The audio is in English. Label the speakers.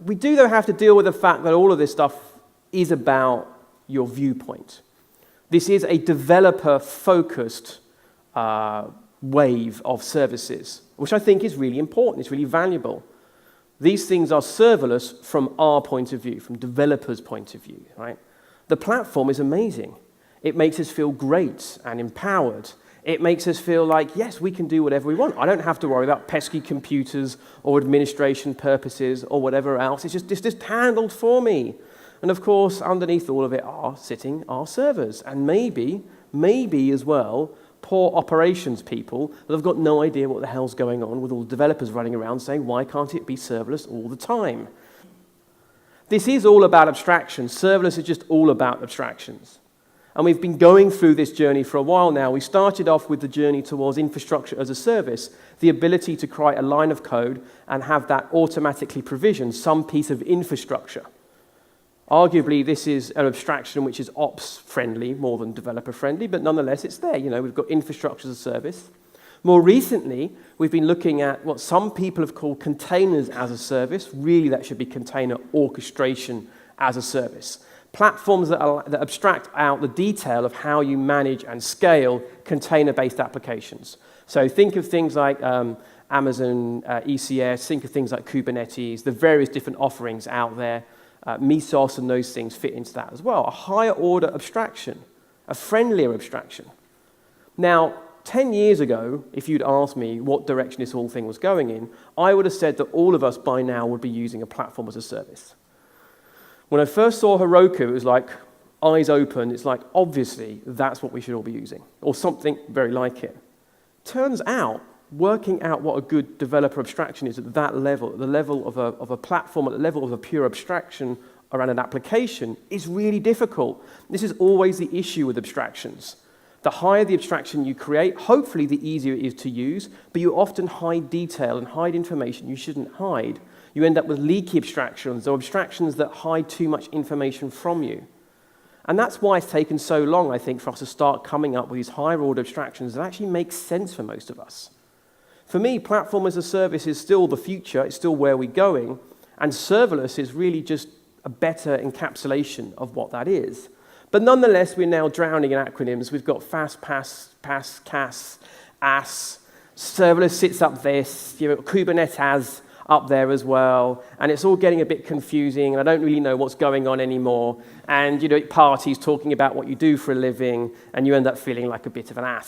Speaker 1: We do, though, have to deal with the fact that all of this stuff is about your viewpoint. This is a developer-focused wave of services, which I think is really important, it's really valuable. These things are serverless from our point of view, from developers' point of view, right? The platform is amazing. It makes us feel great and empowered. It makes us feel like, yes, we can do whatever we want. I don't have to worry about pesky computers or administration purposes or whatever else. It's just handled for me. And of course, underneath all of it are sitting our servers. And maybe as well, poor operations people that have got no idea what the hell's going on with all the developers running around saying, why can't it be serverless all the time? This is all about abstractions. Serverless is just all about abstractions. And we've been going through this journey for a while now. We started off with the journey towards infrastructure as a service, the ability to create a line of code and have that automatically provision some piece of infrastructure. Arguably, this is an abstraction which is ops-friendly more than developer-friendly, but nonetheless, it's there. You know, we've got infrastructure as a service. More recently, we've been looking at what some people have called containers as a service. Really, that should be container orchestration as a service. Platforms that abstract out the detail of how you manage and scale container-based applications. So think of things like Amazon ECS, think of things like Kubernetes, the various different offerings out there. Mesos and those things fit into that as well. A higher order abstraction, a friendlier abstraction. Now, 10 years ago, if you'd asked me what direction this whole thing was going in, I would have said that all of us by now would be using a platform as a service. When I first saw Heroku, it was like, eyes open, it's like, obviously, that's what we should all be using, or something very like it. Turns out, working out what a good developer abstraction is at that level, at the level of a platform, at the level of a pure abstraction around an application, is really difficult. This is always the issue with abstractions. The higher the abstraction you create, hopefully the easier it is to use, but you often hide detail and hide information you shouldn't hide. You end up with leaky abstractions or abstractions that hide too much information from you. And that's why it's taken so long, I think, for us to start coming up with these higher order abstractions that actually make sense for most of us. For me, platform as a service is still the future, it's still where we're going, and serverless is really just a better encapsulation of what that is. But nonetheless, we're now drowning in acronyms. We've got FAST, PaaS, CAS, AS, serverless sits up this, Kubernetes up there as well, and it's all getting a bit confusing, and I don't really know what's going on anymore, and parties talking about what you do for a living, and you end up feeling like a bit of an ass.